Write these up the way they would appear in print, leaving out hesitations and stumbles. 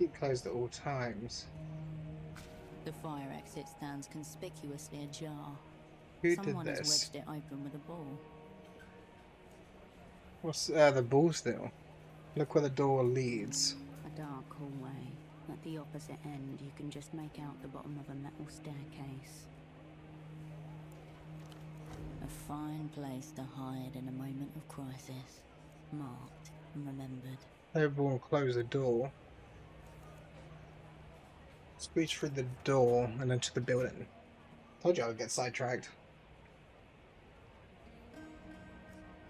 Keep closed at all times. The fire exit stands conspicuously ajar. Who did Someone has this? wedged it open with a ball. What's the ball still? Look where the door leads. A dark hallway. At the opposite end, you can just make out the bottom of a metal staircase. A fine place to hide in a moment of crisis. Marked and remembered. Everyone close the door. Squeeze through the door and into the building. Told you I would get sidetracked.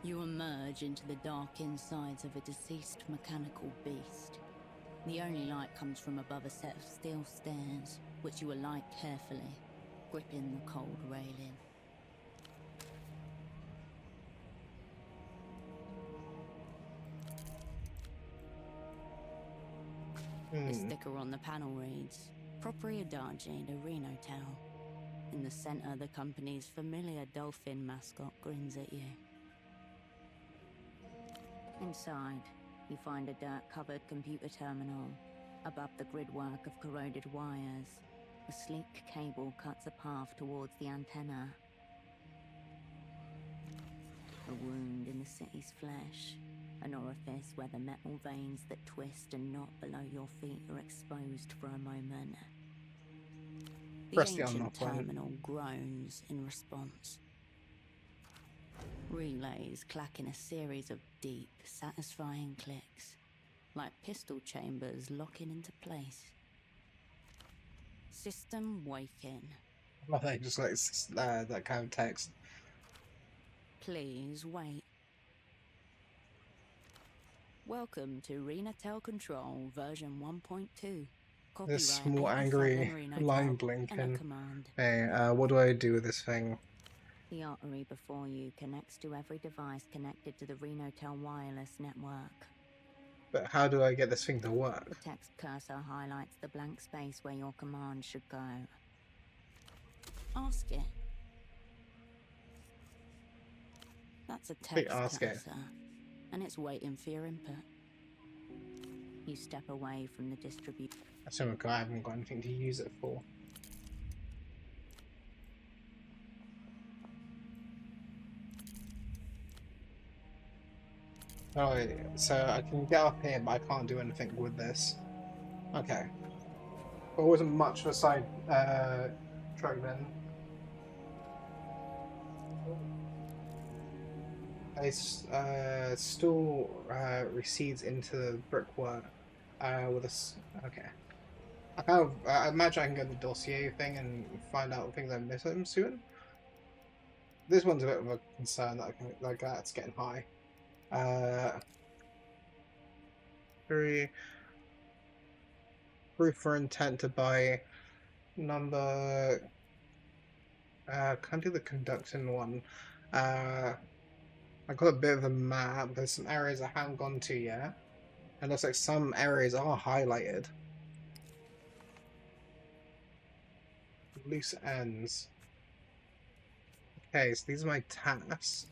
You emerge into the dark insides of a deceased mechanical beast. The only light comes from above a set of steel stairs, which you alight carefully, gripping the cold railing. The sticker on the panel reads, Propria Adagi de Reno Town. In the center, the company's familiar dolphin mascot grins at you. Inside, you find a dirt-covered computer terminal. Above the gridwork of corroded wires, a sleek cable cuts a path towards the antenna. A wound in the city's flesh, an orifice where the metal veins that twist and knot below your feet are exposed for a moment. The Press the ancient unlock button. terminal groans in response. Relays clack in a series of deep, satisfying clicks, like pistol chambers locking into place. System waking. I just like that kind of text. Please wait. Welcome to Renatel Control version 1.2. This Copyright small 87 angry Renatel. line And a blinking. command. Hey, what do I do with this thing? The artery before you connects to every device connected to the Renotel wireless network. But how do I get this thing to work? The text cursor highlights the blank space where your command should go. Ask it. That's a text cursor, and it's waiting for your input. You step away from the distributor. I haven't got anything to use it for. Oh, so I can get up here, but I can't do anything with this. Okay. Well, it wasn't much of a side track then. It still recedes into the brickwork with a. Okay. I imagine I can go to the dossier thing and find out things I'm missing soon. This one's a bit of a concern that I can that's getting high. Three proof for intent to buy number. Can't do the conducting one. I got a bit of a map. There's some areas I haven't gone to yet, and looks like some areas are highlighted. Loose ends. Okay, so these are my tasks.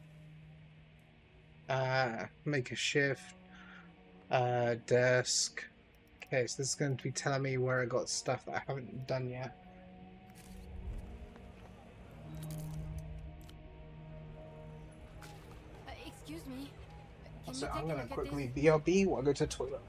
Make a shift. Desk. Okay, so this is going to be telling me where I got stuff that I haven't done yet. Excuse me. So I'm going to quickly BRB while I go to the toilet.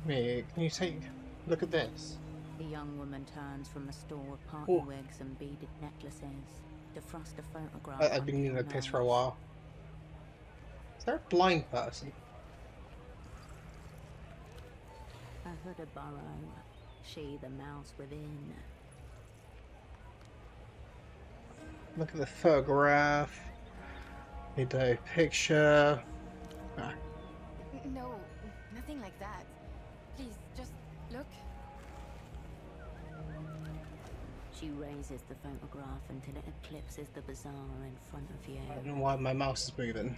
Me, can you take look at this? The young woman turns from a store of party Oh, wigs and beaded necklaces to thrust a photograph I've been under needing your a piss for a nose. while. Is there a blind person? A hooded burrow, she the mouse within. Look at the photograph. Need a picture. Ah, No, nothing like that. Please, just look. She raises the photograph until it eclipses the bazaar in front of you. I don't know why my mouse is moving.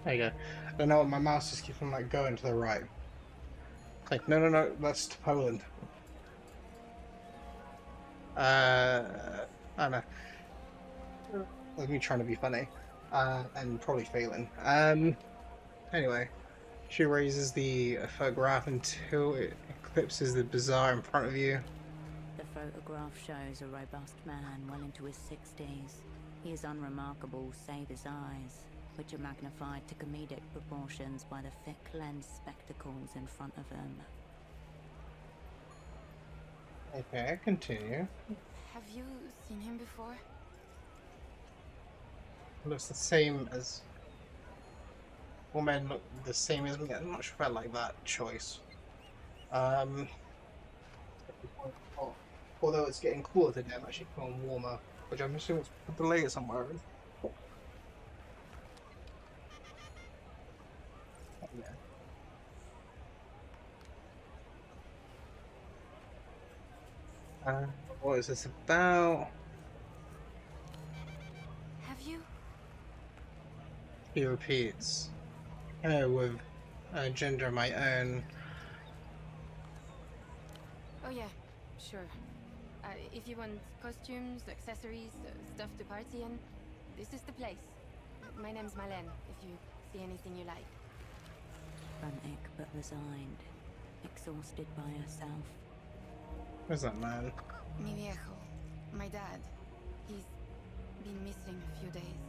There you go. I don't know what my mouse just keeps on like going to the right. Like, no, no, no, that's to Poland. I don't know. That's me trying to be funny. And probably failing. Anyway, she raises the photograph until it eclipses the bazaar in front of you. The photograph shows a robust man well into his 60s. He is unremarkable save his eyes, which are magnified to comedic proportions by the thick lens spectacles in front of him. Okay, continue. Have you seen him before? Looks the same as... All men look the same as me. I'm not sure if I like that choice. Although it's getting cooler today, I'm actually feeling warmer, which I'm assuming it's delayed somewhere. Yeah. What is this about? Have you? He repeats. With a gender of my own. Oh yeah, sure. If you want costumes, accessories, stuff to party in, this is the place. My name's Malène, if you see anything you like. Frantic but resigned, exhausted by herself. Where's that man? Mi viejo, my dad. He's been missing a few days.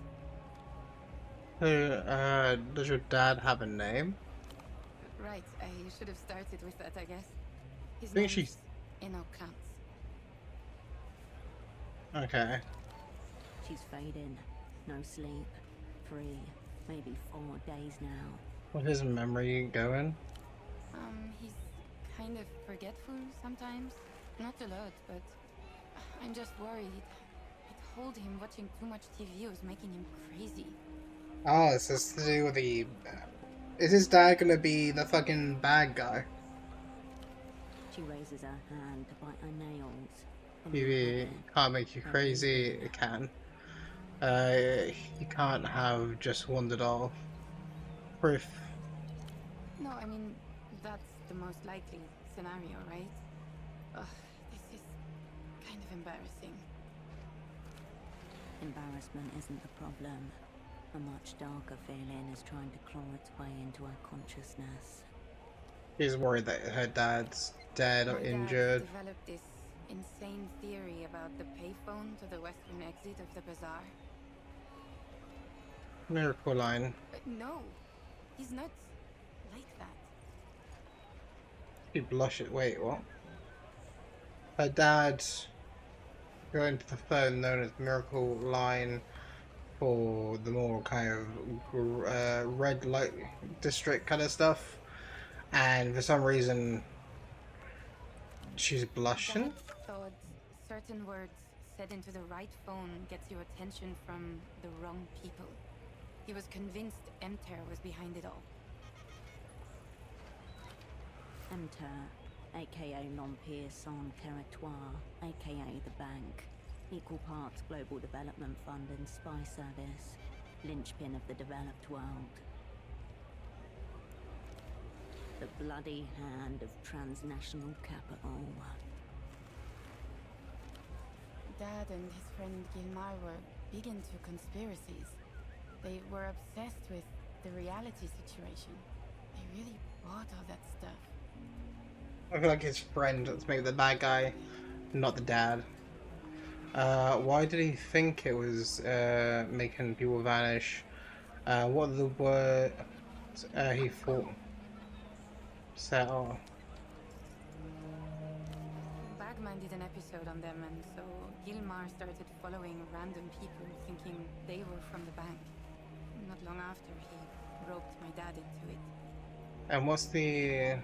Does your dad have a name? Right, I should have started with that, I guess. His think name's she's- Enochantz. Okay. She's fading, no sleep, 3, maybe 4 days now. What is memory going? He's kind of forgetful sometimes. Not a lot, but I'm just worried. I told him watching too much TV was making him crazy. Oh, this has to do with the... Is his dad gonna be the fucking bad guy? She raises her hand to bite her nails. TV can't make you crazy, it can. You can't have just wandered off. Proof. No, I mean, that's the most likely scenario, right? Ugh, this is kind of embarrassing. Embarrassment isn't the problem. A much darker feeling is trying to claw its way into her consciousness. She's worried that her dad's dead or My dad injured. developed this insane theory about the payphone to the western exit of the bazaar. Miracle line. No, he's not like that. She blushes. Wait, what? Her dad going to the phone known as Miracle Line for the more kind of red light district kind of stuff, and for some reason she's blushing. Dad thought certain words said into the right phone gets your attention from the wrong people. He was convinced Emter was behind it all. Emter, aka L'Empire Sans Territoire, aka the Bank. Equal parts Global Development Fund and Spy Service. Linchpin of the developed world. The bloody hand of transnational capital. Dad and his friend Gilmar were big into conspiracies. They were obsessed with the reality situation. They really bought all that stuff. I feel like his friend was maybe the bad guy, not the dad. Why did he think it was making people vanish? What are the words he thought set off? Bagman did an episode on them, and so Gilmar started following random people, thinking they were from the bank. Not long after, he roped my dad into it. And what's the...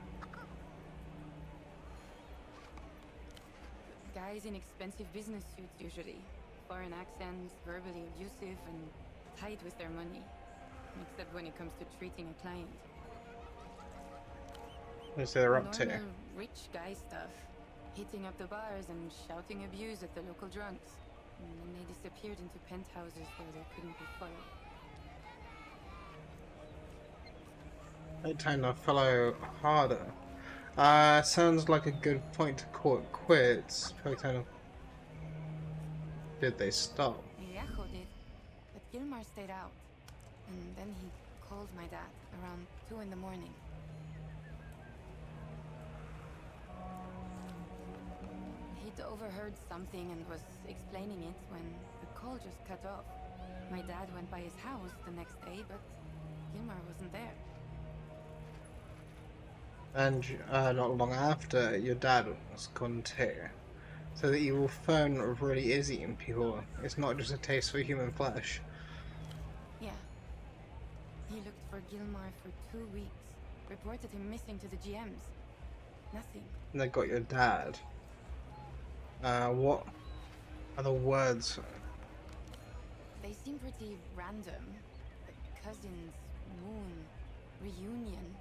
Guys in expensive business suits, usually. Foreign accents, verbally abusive, and tight with their money. Except when it comes to treating a client. What's they're up to? Normal rich guy stuff. Hitting up the bars and shouting abuse at the local drunks. And then they disappeared into penthouses where they couldn't be followed. Right time to follow harder. Sounds like a good point to call it quits. Probably kind of... Did they stop? Viejo did, but Gilmar stayed out. And then he called my dad around 2 in the morning. He'd overheard something and was explaining it when the call just cut off. My dad went by his house the next day, but Gilmar wasn't there. And not long after, your dad was gone too. So the evil phone really is eating people. It's not just a taste for human flesh. Yeah. He looked for Gilmar for 2 weeks. Reported him missing to the GMs. Nothing. And they got your dad. What are the words? They seem pretty random. Like cousins, moon, reunion.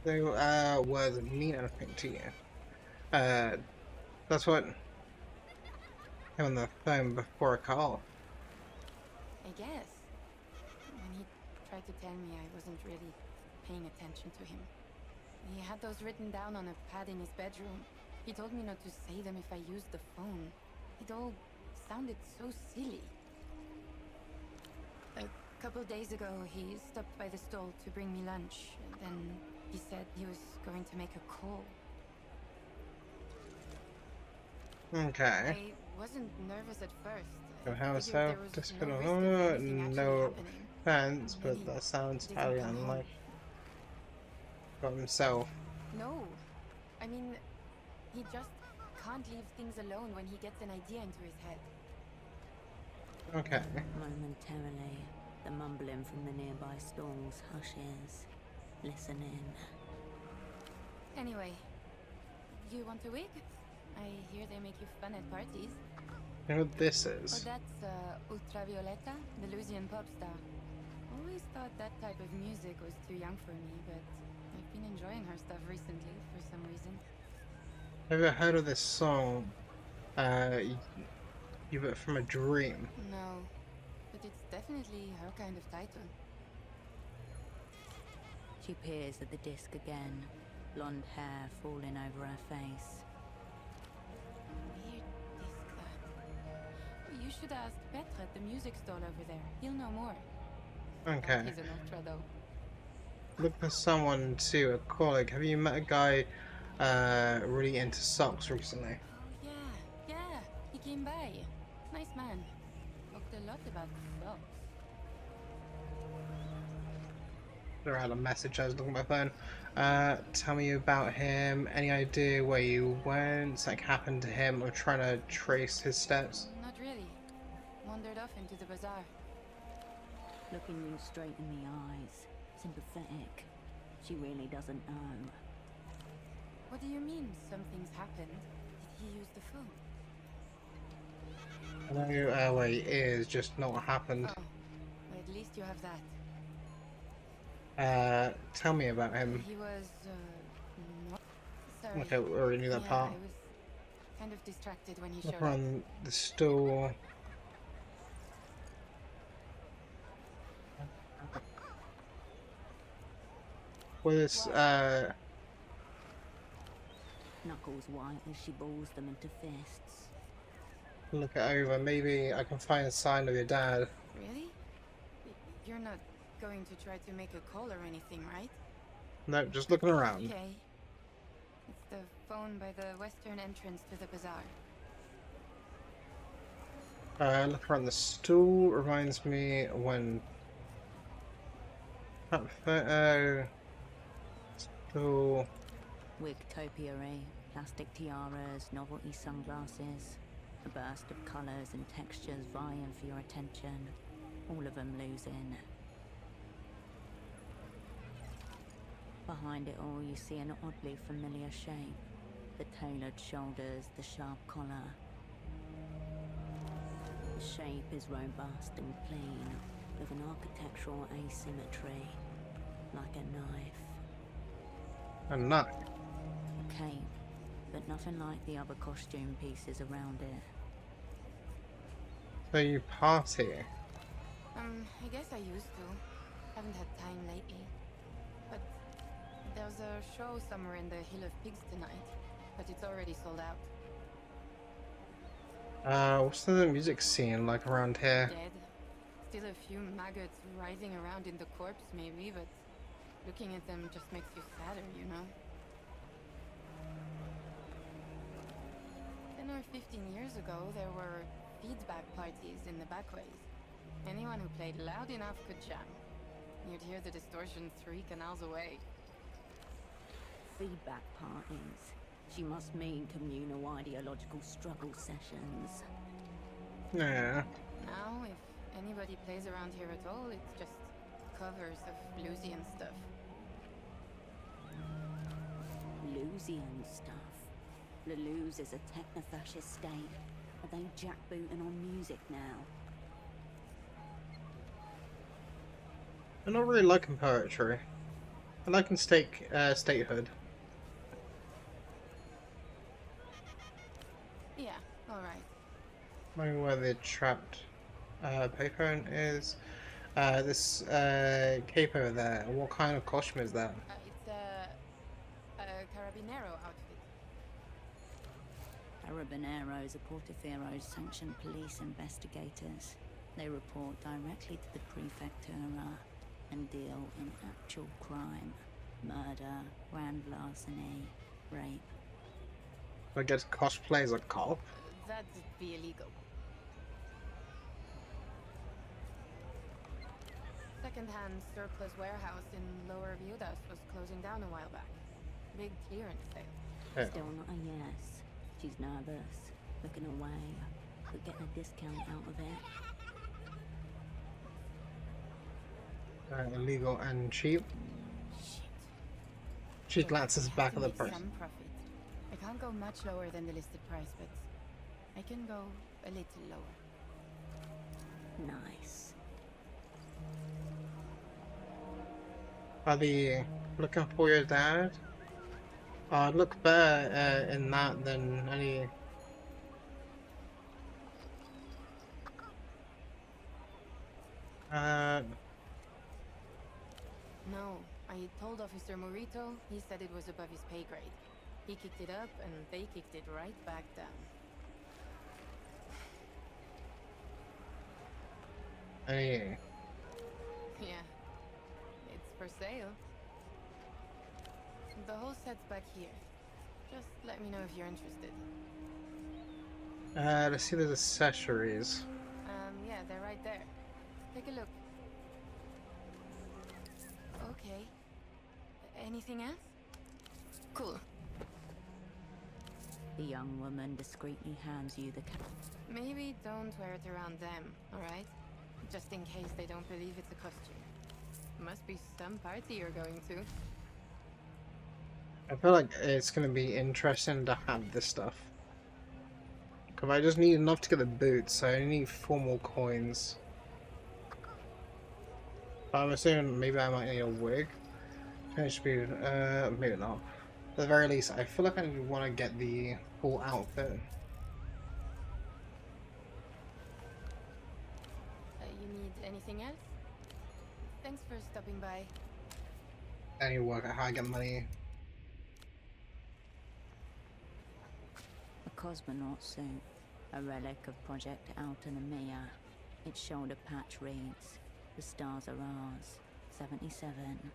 They words mean anything to you. That's what came on the phone before a call. I guess. When he tried to tell me, I wasn't really paying attention to him. He had those written down on a pad in his bedroom. He told me not to say them if I used the phone. It all sounded so silly. A couple days ago, he stopped by the stall to bring me lunch. And then he said he was going to make a call. Okay. I wasn't nervous at first. So how is figured that there was just no gonna risk of anything actually no happening. offense, but Maybe that sounds didn't highly come home. unlike from himself. No. I mean, he just can't leave things alone when he gets an idea into his head. Okay. Momentarily, the mumbling from the nearby stalls hushes, listening. Anyway, you want a wig? I hear they make you fun at parties. You know what this Oh, is? that's Ultravioleta, the Lusian pop star. Always thought that type of music was too young for me, but I've been enjoying her stuff recently for some reason. Have you ever heard of this song? You've it from a dream. No, but it's definitely her kind of title. She peers at the disc again, blonde hair falling over her face. Weird disc that. You should ask Petre at the music stall over there. He'll know more. Okay. He's an ultra though. Look for someone to a colleague. Have you met a guy really into socks recently? Oh yeah. He came by. Nice man. Talked a lot about socks. I had a message. I was looking at my phone. Tell me about him. Any idea where you went? Something happened to him? Or trying to trace his steps? Not really. Wandered off into the bazaar. Looking you straight in the eyes, sympathetic. She really doesn't know. What do you mean something's happened? Did he use the phone? I know where he is, just not what happened. Oh. Well, at least you have that. Tell me about him. He was, not... Sorry. Okay, we already knew that Yeah, part. I was kind of distracted when he Look showed up. on the stool. With this, Knuckles white as she balls them into fists. look it over. Maybe I can find a sign of your dad. Really? You're not going to try to make a call or anything, right? No, just looking around. Okay. It's the phone by the western entrance to the bazaar. Look around the stool reminds me when. Stool. Wig topiary, plastic tiaras, novelty sunglasses. A burst of colours and textures vying for your attention. All of them losing. Behind it all, you see an oddly familiar shape. The tailored shoulders, the sharp collar. The shape is robust and clean, with an architectural asymmetry, like a knife. A knife. A cape, but nothing like the other costume pieces around it. So you party. I guess I used to. Haven't had time lately. But there's a show somewhere in the Hill of Pigs tonight, but it's already sold out. What's the music scene like around here? Dead. Still a few maggots writhing around in the corpse, maybe, but looking at them just makes you sadder, you know? 10 or 15 years ago, there were feedback parties in the backways. Anyone who played loud enough could jam. You'd hear the distortion 3 canals away. Feedback parties. She must mean communal ideological struggle sessions. Yeah. Now, if anybody plays around here at all, it's just covers of bluesy and stuff. Lusian stuff. Lelou's is a techno-fascist state. Are they jackbooting on music now? I'm not really liking poetry. I like statehood. Yeah, alright. Maybe where the trapped payphone is. This cape over there. What kind of costume is that? It's a carabinero outfit. Carabineros are Portofiero's sanctioned police investigators. They report directly to the Prefectura and deal in actual crime. Murder, grand larceny, rape. I guess cosplay as a cop. That'd be illegal. Second-hand surplus warehouse in Lower Viudas was closing down a while back. Big clearance sale. Yeah. Still not a yes. She's nervous, looking away, but getting a discount out of it. Illegal and cheap. Shit. She glances I have back to at the make price. some profit. I can't go much lower than the listed price, but I can go a little lower. Nice. Are they looking for your dad? I'd look better in that than any. No, I told Officer Morito. He said it was above his pay grade. He kicked it up, and they kicked it right back down. Any. Yeah, it's for sale. The whole set's back here. Just let me know if you're interested. Let's see those accessories. Yeah, they're right there. Take a look. Okay. Anything else? Cool. The young woman discreetly hands you the Maybe don't wear it around them, alright? Just in case they don't believe it's a costume. Must be some party you're going to. I feel like it's gonna be interesting to have this stuff. Cause I just need enough to get the boots, so I need 4 more coins. But I'm assuming maybe I might need a wig. It should be, maybe not. At the very least, I feel like I want to get the full outfit. You need anything else? Thanks for stopping by. I need to work out how I get money. A cosmonaut suit, a relic of Project Autonomia. Its shoulder patch reads, "The stars are ours, 77.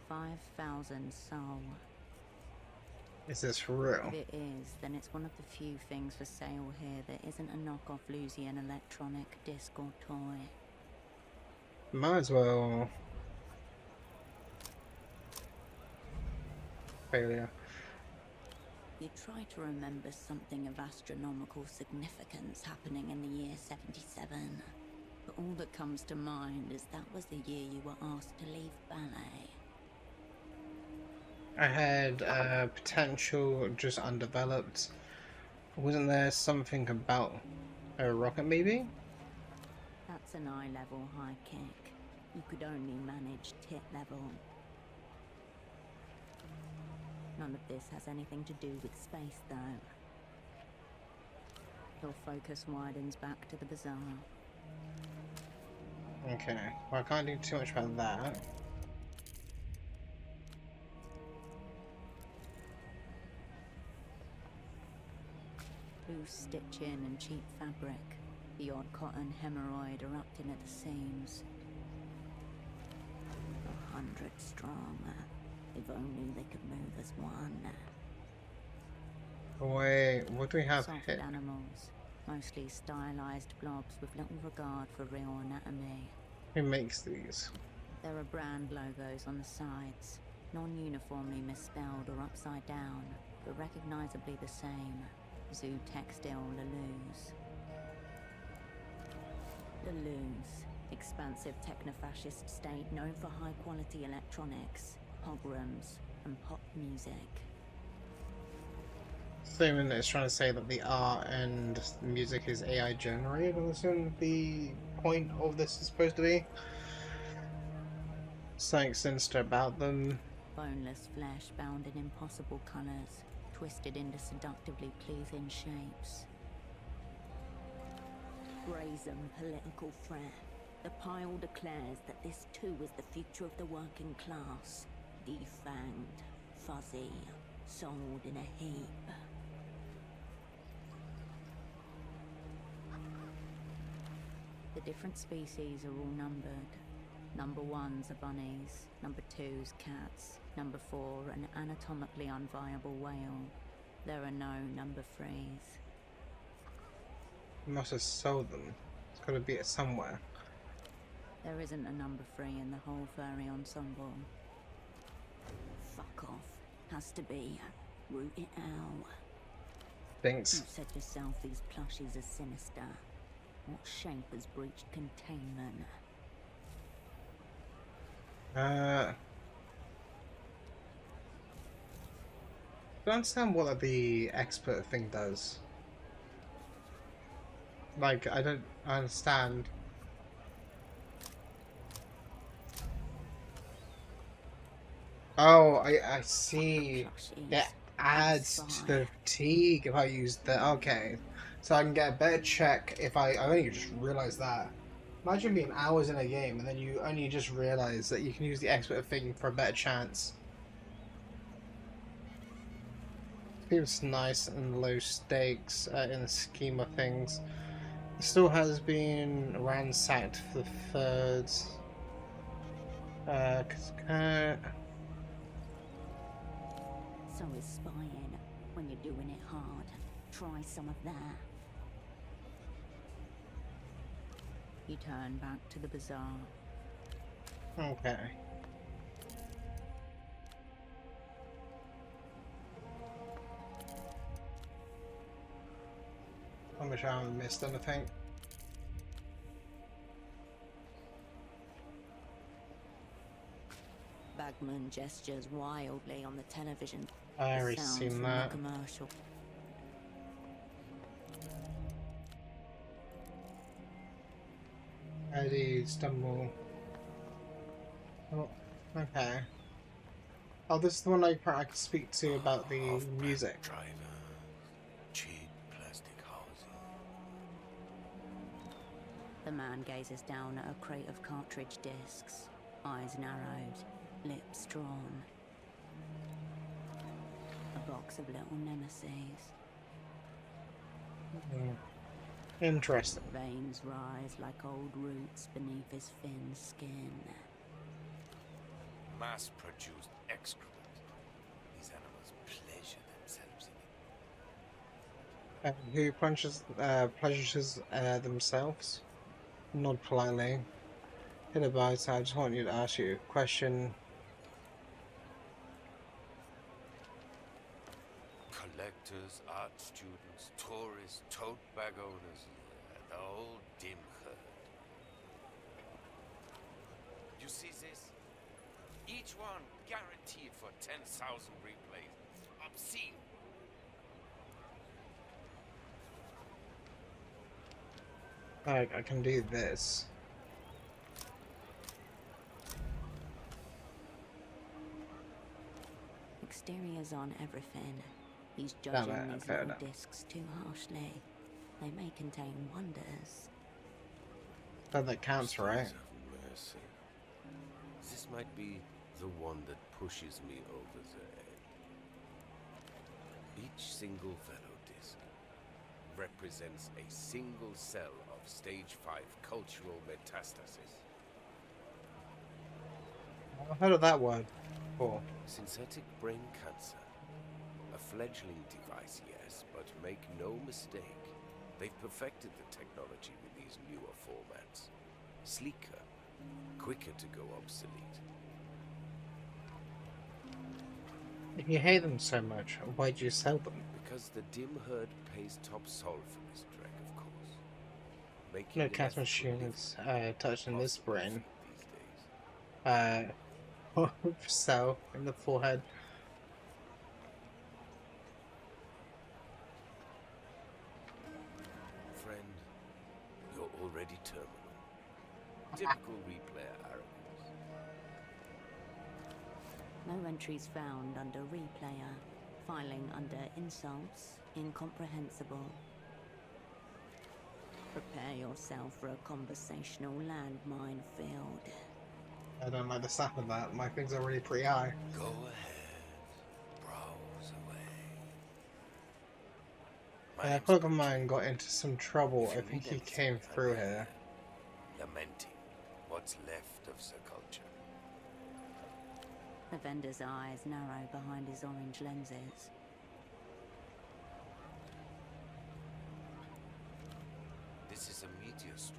5,000 soul." Is this real? If it is, then it's one of the few things for sale here that isn't a knockoff Lusian electronic disc or toy. Might as well. Failure. You try to remember something of astronomical significance happening in the year 77. But all that comes to mind is that was the year you were asked to leave ballet. I had potential just undeveloped. Wasn't there something about a rocket maybe? That's an eye-level high kick. You could only manage tit level. None of this has anything to do with space, though. Your focus widens back to the Bazaar. Okay, well I can't do too much about that. Loose stitching and cheap fabric. The odd cotton hemorrhoid erupting at the seams. 100 strong. If only they could move as one. Wait, what do we have Soft here? animals. Mostly stylized blobs with little regard for real anatomy. Who makes these? There are brand logos on the sides. Non-uniformly misspelled or upside down, but recognizably the same. Zoo Textile Lalouse. Lalouse. Expansive techno-fascist state known for high-quality electronics, pogroms, and pop music. Assuming that it's trying to say that the art and the music is AI generated, I'm assuming the point of this is supposed to be. Something sinister about them. Boneless flesh bound in impossible colors, twisted into seductively pleasing shapes. Brazen political threat. The pile declares that this too is the future of the working class. Defanged, fuzzy, sold in a heap. The different species are all numbered. Number 1's are bunnies, number 2's cats, number 4 an anatomically unviable whale. There are no number 3's. You must have sold them. It's got to be it somewhere. There isn't a number 3 in the whole furry ensemble. Fuck off. Has to be. Root it out. Thanks. You said yourself these plushies are sinister. What shape has breached containment? Don't understand what the expert thing does. Like, I don't understand. Oh, I see. It adds to the fatigue if I use the... Okay. So I can get a better check if I only just realized that. Imagine being hours in a game and then you only just realize that you can use the expert thing for a better chance. Seems nice and low stakes in the scheme of things. The store has been ransacked for the third. So is spying. When you're doing it hard, try some of that. You turn back to the Bazaar. Okay. I wish I haven't missed anything. Bagman gestures wildly on the television. I The already sounds seen from that. the commercial. How do you stumble? Oh, okay. Oh, this is the one I can speak to about the music. Driver, cheap plastic housing. The man gazes down at a crate of cartridge discs, eyes narrowed, lips drawn. A box of little nemesis. Interesting. Veins rise like old roots beneath his thin skin. Mass-produced excrement. These animals pleasure Who pleasures themselves? Nod politely. Hit a bite. I just want you to ask you a question. Collectors, art students, tourists, tote bag owners, the whole dim herd. You see this? Each one guaranteed for 10,000 replays. Obscene. I can do this. Exteriors aren't everything. He's Damn judging it, these fair little enough. discs too harshly. They may contain wonders. That counts, right? Stars of mercy. This might be the one that pushes me over the edge. Each single fellow disc represents a single cell of stage 5 cultural metastasis. I've heard of that word before. Synthetic brain cancer. A fledgling device, yes, but make no mistake. They've perfected the technology with these newer formats. Sleeker, quicker to go obsolete. If you hate them so much, why'd you sell them? Because the dim herd pays top sol for this dreck, of course. Making No enough cast to live machines touching this possible brain. these days. Cell in the forehead. Friend, you're already terminal. Typical replayer arrogance. No entries found under replayer. Filing under insults, incomprehensible. Prepare yourself for a conversational landmine field. I don't like the sound of that. My thing's already pretty high. Go ahead. Browse away. My A name's colleague of Butcher. mine got into some trouble. If I you think need he anything, came I'm through here. Lamenting what's left of the culture. The vendor's eyes narrow behind his orange lenses. This is a media store,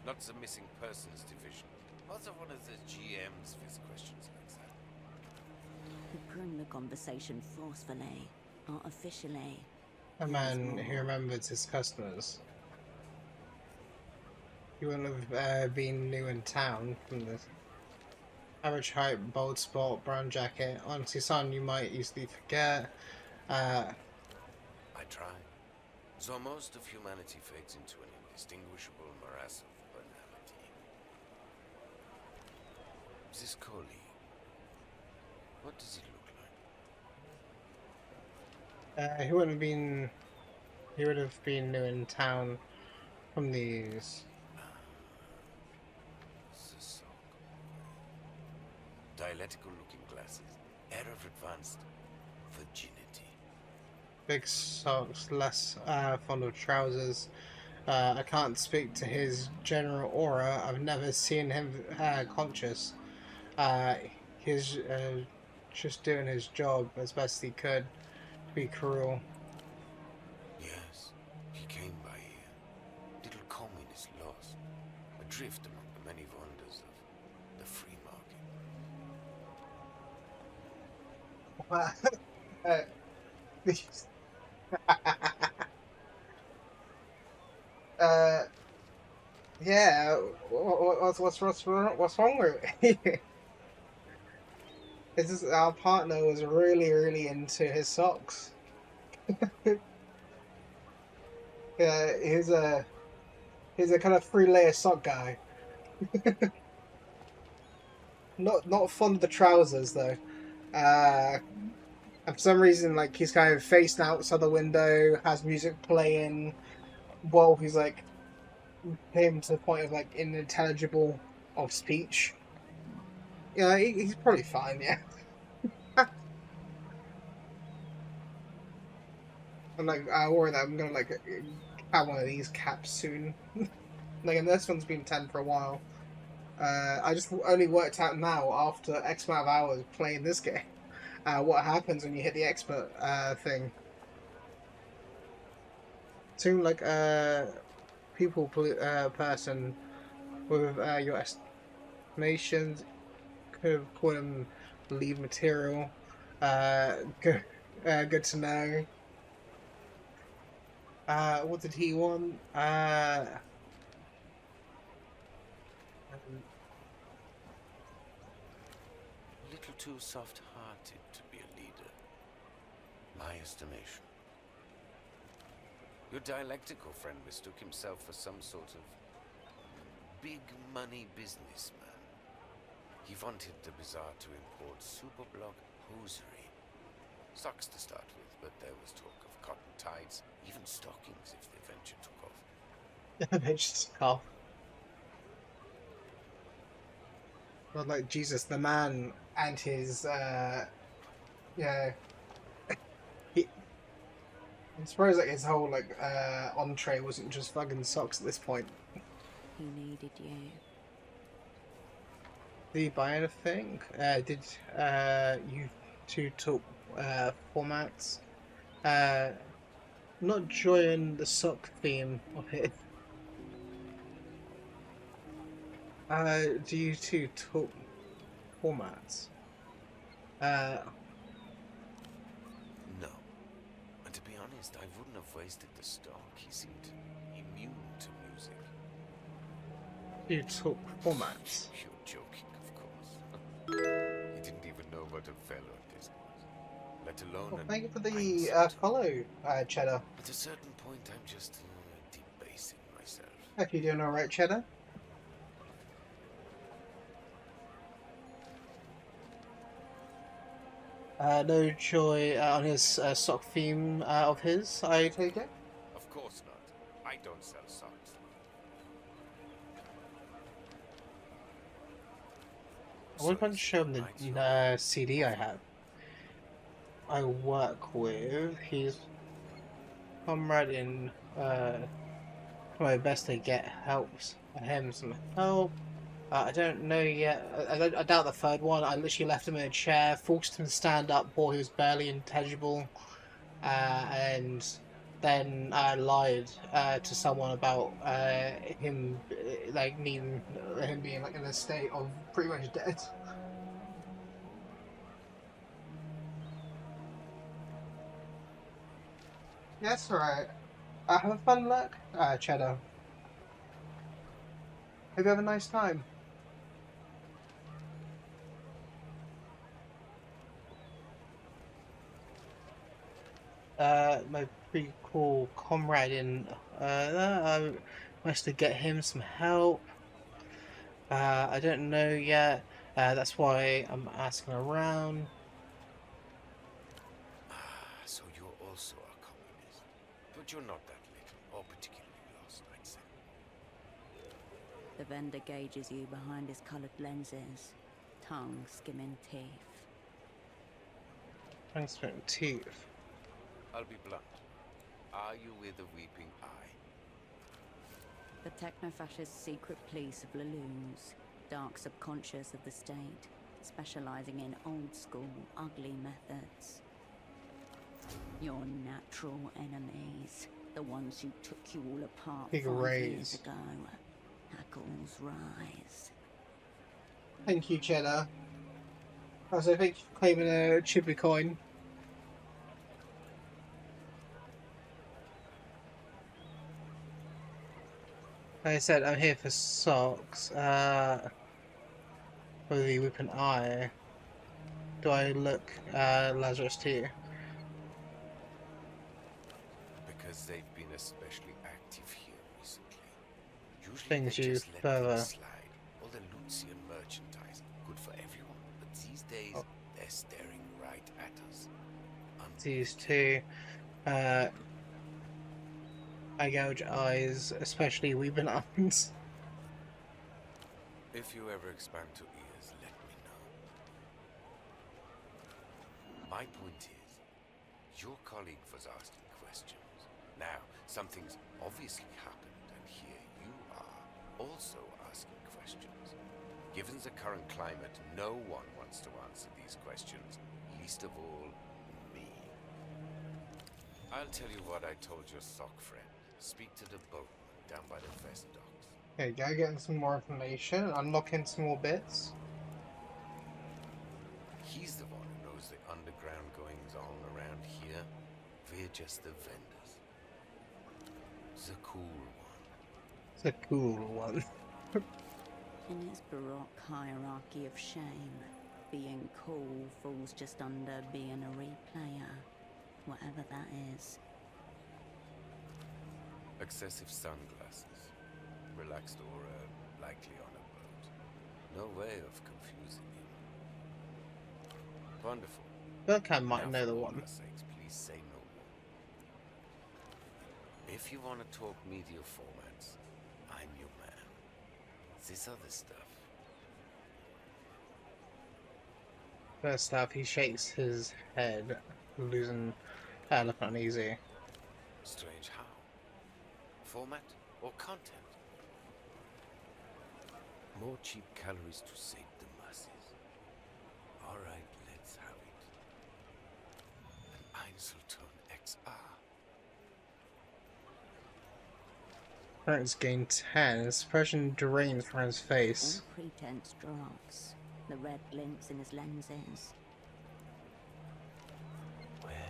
not the missing persons division. Also one of the GMs with questions like that. He pruned the conversation forcefully, artificially. A man who remembers his customers. He wouldn't have been new in town from the average height, bold spot, brown jacket. Honestly, son, you might easily forget. I try. So most of humanity fades into an indistinguishable morass of banality. This colleague, what does he look like? He wouldn't have been. He would have been new in town from these. The sock. Dialectical looking glasses. Air of advanced virginity. Big socks, less fond of trousers. I can't speak to his general aura. I've never seen him conscious. He's just doing his job as best he could. Be cruel. Yes, he came by here. Little communist lost. Adrift among the many wonders of the free market. These- uh, yeah. What's wrong with it? It's just our partner was really into his socks. Yeah, he's a kind of 3-layer sock guy. Not fond of the trousers though. And for some reason, like he's kind of facing outside the window, has music playing, while he's like came to the point of like unintelligible of speech. Yeah, he's probably fine. Yeah. I'm like, I worry that I'm gonna like have one of these caps soon. Like, and this one's been 10 for a while. I just only worked out now after X amount of hours playing this game. What happens when you hit the expert thing? Seem like person with your estimations could have called him lead material. Good, good to know. What did he want? Um, A little too soft-hearted to be a leader. My estimation. Your dialectical friend mistook himself for some sort of big money businessman. He wanted the Bazaar to import superblock hosiery. Socks to start with, but there was talk of cotton ties, even stockings if the venture took off. they just cough. But like Jesus, the man and his yeah, he. I'm surprised like his whole like entree wasn't just fucking socks at this point. He needed you. Did you buy anything? Did you two talk formats? Uh, not join the sock theme of it. Do you two talk formats? Uh, No. And to be honest, I wouldn't have wasted the stock. He seemed immune to music. do you talk formats? You're joking, of course. He didn't even know what a fellow this was, let alone Well, an thank you for the Einstein. follow, Cheddar. At a certain point, I'm just debasing myself. Hope you're doing alright, Cheddar. No joy on his sock theme of his, I take it? Of course not. I don't sell socks. I was going to show him the CD I have. I work with. He's comrade in my best to get helps him some help. I don't know yet. I doubt the third one. I literally left him in a chair, forced him to stand up while he was barely intelligible, and then I lied to someone about him like needing him being like in a state of pretty much dead. Yes, alright. Have a fun luck, Cheddar. Hope you have a nice time. My pretty cool comrade in I managed to get him some help. I don't know yet. That's why I'm asking around. So you're also a communist. But you're not that little, or particularly lost, I'd say. The vendor gauges you behind his coloured lenses, tongue skimming teeth. Thanks for teeth. I'll be blunt. Are you with the Weeping Eye? The techno-fascist secret police of Laloons, dark subconscious of the state, specialising in old-school, ugly methods. Your natural enemies, the ones who took you all apart Big 5 raise. years ago. Hackles rise. Thank you, Cheddar. Also, thank you for claiming a chippy coin. Like I said, I'm here for socks. For the weapon eye. Do I look Lazarus to you? Because they've been especially active here recently. Usually Things they you just let further. things slide. All the Lucian merchandise, good for everyone. But these days, Oh. they're staring right at us. These two. I gouge eyes, especially weeping eyes. If you ever expand to ears, let me know. My point is, your colleague was asking questions. Now, something's obviously happened, and here you are, also asking questions. Given the current climate, no one wants to answer these questions, least of all, me. I'll tell you what I told your sock friend. Speak to the boatman down by the vest docks. Okay, go getting some more information, unlocking some more bits. He's the one who knows the underground goings-on around here. We're just the vendors. The cool one. It's a cool one. In its baroque hierarchy of shame, being cool falls just under being a replayer, whatever that is. Excessive sunglasses. Relaxed aura, likely on a boat. No way of confusing him. Wonderful. I think I might Now, know for the all one. our sakes, please say no more. If you want to talk media formats, I'm your man. This other stuff. First off, he shakes his head, losing, looking uneasy. Strange how? Format or content? More cheap calories to save the masses. Alright, let's have it. An Einzelton XR. Appearance gain 10. His expression drains from his face. All pretense drops. The red glints in his lenses.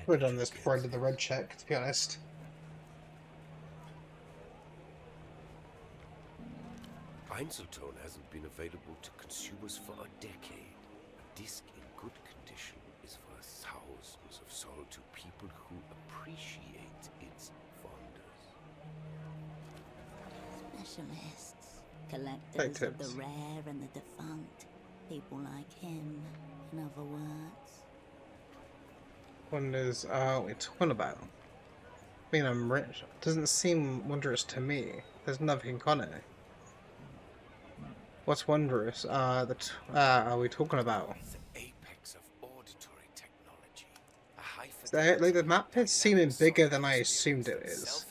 Would have done this before I did the red check, to be honest. Einzelton hasn't been available to consumers for a decade. A disc in good condition is worth thousands of sold to people who appreciate its wonders. Specialists. Collectors of the Detectives. rare and the defunct. People like him, in other words. Wonders, what we're talking about. I mean, I'm rich. Doesn't seem wondrous to me. There's nothing on it. What's wondrous? Are we talking about? The apex of auditory technology. A high Like, the map is seeming bigger than I assumed it is.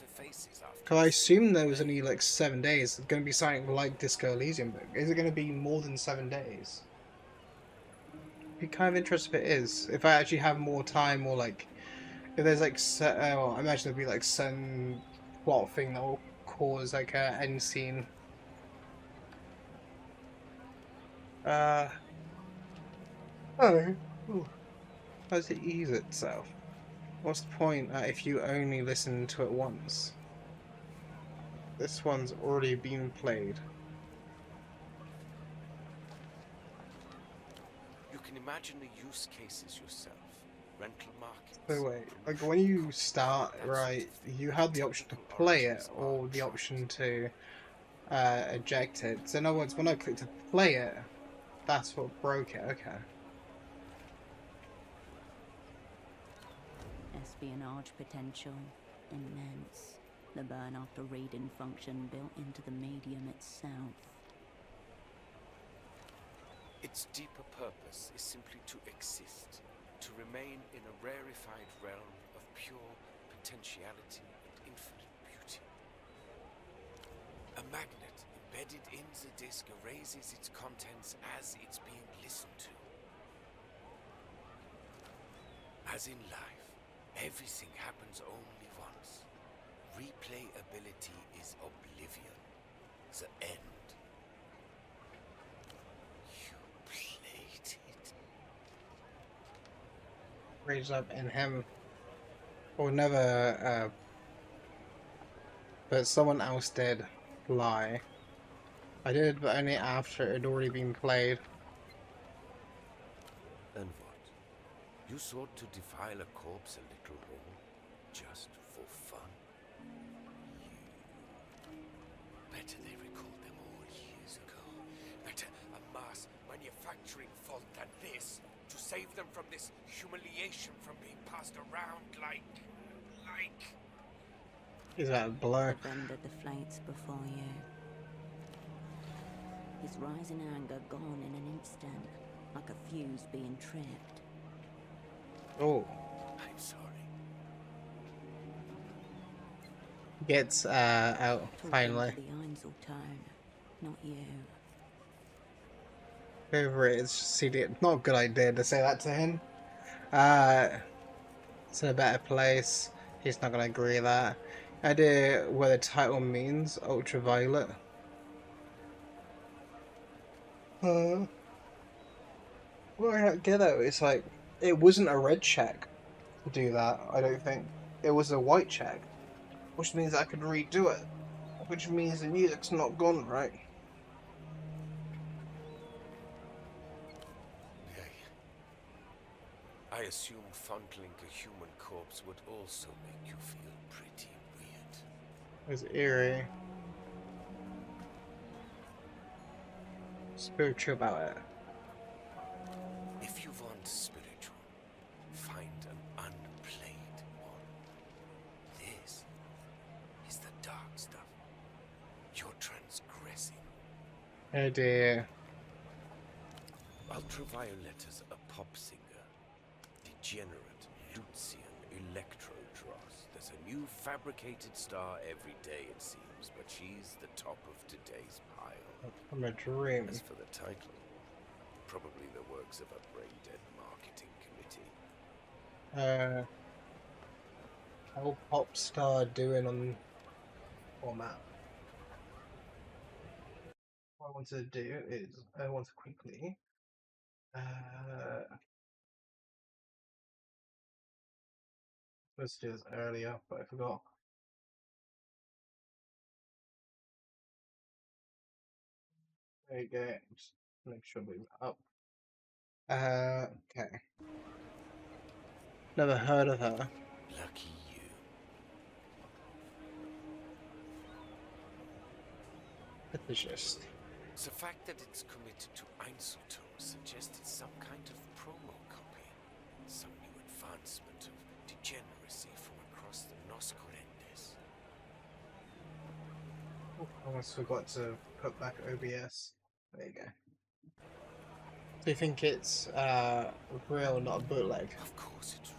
Cause I assumed there was only like 7 days. It's gonna be something like Disco Elysium, but is it gonna be more than 7 days? Be kind of interested if it is. If I actually have more time, or like, if there's like, well, I imagine there'll be like some plot thing that will cause like a end scene. Oh. Ooh. How does it ease itself? What's the point if you only listen to it once? This one's already been played. You can imagine the use cases yourself. Rental markets. So wait, like when you start, right, you have the option to play it or the option to eject it. So in other words, when I click to play it, that's what broke it. Okay. Espionage potential. Immense. The burn after reading function built into the medium itself. Its deeper purpose is simply to exist, to remain in a rarefied realm of pure potentiality and infinite beauty. A magnet embedded in the disk erases its contents as it's being listened to. As in life, everything happens only once. Replayability is oblivion, the end. You played it. Raised up in him. Or never, but someone else did lie. I did, but only after it had already been played. And what? You sought to defile a corpse a little more, just for fun? Better they recalled them all years ago. Better a mass manufacturing fault than this, to save them from this humiliation from being passed around like... Is that a blur? The vendor deflates before you. His rising anger gone in an instant, like a fuse being tripped. Oh. I'm sorry. Gets out Talking finally. to the Einzeltone, not you. Over it is CD. Not a good idea to say that to him. It's in a better place. He's not gonna agree with that. Idea what the title means, ultraviolet. Well, I don't get it. It's like it wasn't a red check to do that. I don't think it was a white check, which means I could redo it, which means the music's not gone right. I assume fondling a human corpse would also make you feel pretty weird. It's eerie, spiritual about it. If you want spiritual, find an unplayed one. This is the dark stuff. You're transgressing. Oh dear. Ultraviolet is a pop singer. Degenerate Lucian Electrodross. There's a new fabricated star every day, it seems, but she's the top of today's pile. From a dream. As for the title, probably the works of a brain-dead marketing committee. How pop star doing on format? What I want to do is I want to quickly let's do this earlier, but I forgot. There you go. Just make sure we up. Okay. Never heard of her. Lucky you. Fetishist. The fact that it's committed to Einzeltone suggests it's some kind of promo copy. Some new advancement of degeneracy from across the Noscorendes. Oh, I almost forgot to put back OBS. There you go. Do you think it's real, not a bootleg? Of course it's real.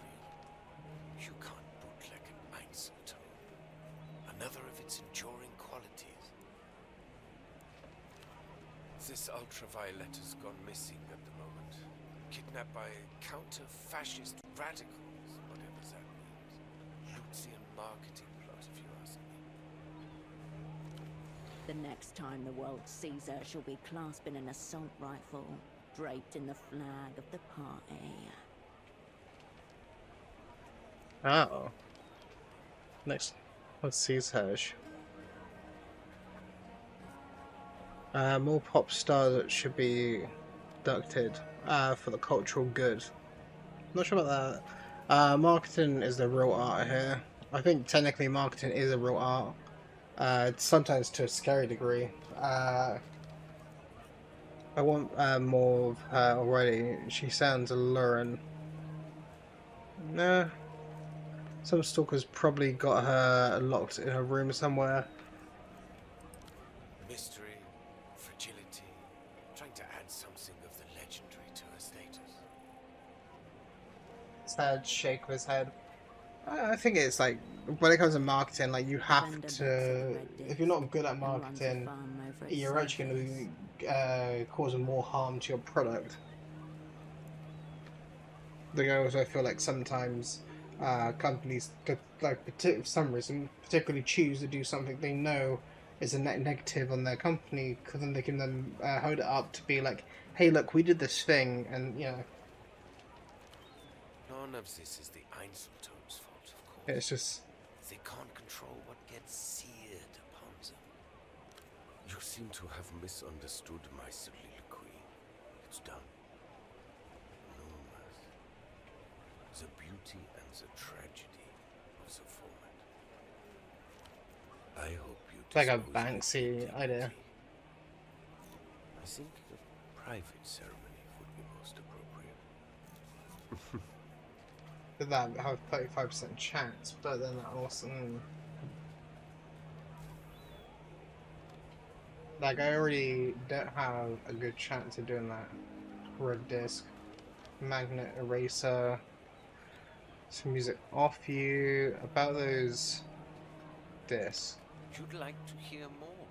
You can't bootleg an Einzeltone. Another of its enduring qualities. This ultraviolet has gone missing at the moment. Kidnapped by counter-fascist radicals, whatever that means. Lucian marketing plot, if you ask me. The next time the world sees her, she'll be clasping an assault rifle, draped in the flag of the party. Oh. Next, let's see Serge. More pop stars that should be inducted for the cultural good. Not sure about that. Marketing is the real art here. I think technically marketing is a real art. Sometimes to a scary degree. I want more of her already. She sounds alluring. Nah. Some stalkers probably got her locked in a room somewhere. Mystery, fragility, trying to add something of the legendary to her status. Sad shake of his head. I think it's like when it comes to marketing, like you have to. If you're not good at marketing, you're actually going to cause more harm to your product. I also feel like sometimes companies, like for some reason, particularly choose to do something they know is a negative on their company, because then they can then hold it up to be like, "Hey, look, we did this thing," and you know. None of this is the Einzeltone's fault, of course. It's just they can't control what gets seared upon them. You seem to have misunderstood my soliloquy. It's done. No mirth. The beauty and the tragedy of the format. I hope you. it's like a Banksy idea. I think a private ceremony would be most appropriate. Did that have 35% chance, but then that also. Like, I already don't have a good chance of doing that. Red disc, magnet eraser, some music off you. About those discs. You'd like to hear more?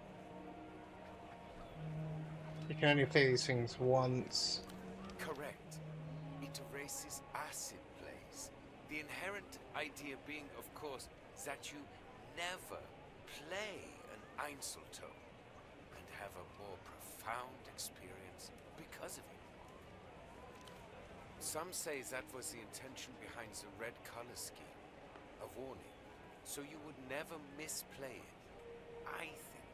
You can only play these things once. Correct. It erases acid plays. The inherent idea being, of course, that you never play an Einzelton and have a more profound experience because of it. Some say that was the intention behind the red color scheme, a warning, so you would never misplay it. I think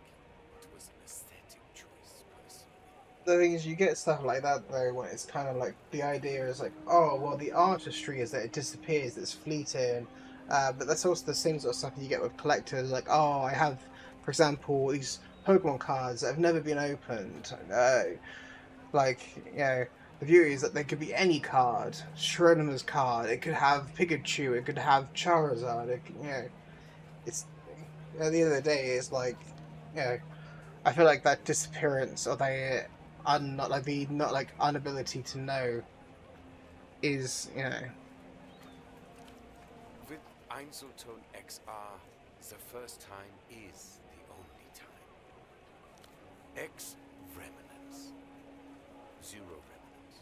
it was an aesthetic choice, personally. The thing is, you get stuff like that though, when it's kind of like the idea is like, oh well, the artistry is that it disappears, it's fleeting. But that's also the same sort of stuff you get with collectors. Like, oh, I have, for example, these Pokemon cards that have never been opened. Like, the beauty is that they could be any card. Schrödinger's card. It could have Pikachu. It could have Charizard. It's at the end of the day, it's like, I feel like that disappearance or the not like inability to know is With Einzelton XR, the first time is the only time. X remnants. Zero remnants.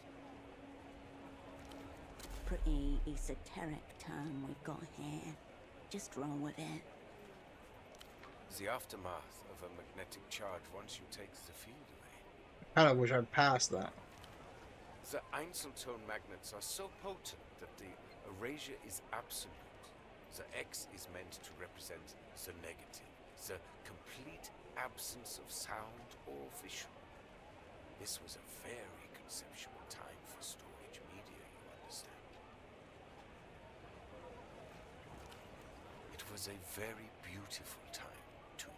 Pretty esoteric term we've got here. Just roll with it. The aftermath of a magnetic charge once you take the field away. kind of wish I'd passed that. The Einzelton magnets are so potent that the erasure is absolute. The X is meant to represent the negative, the complete absence of sound or vision. This was a very conceptual time for storage media, you understand. It was a very beautiful time, too.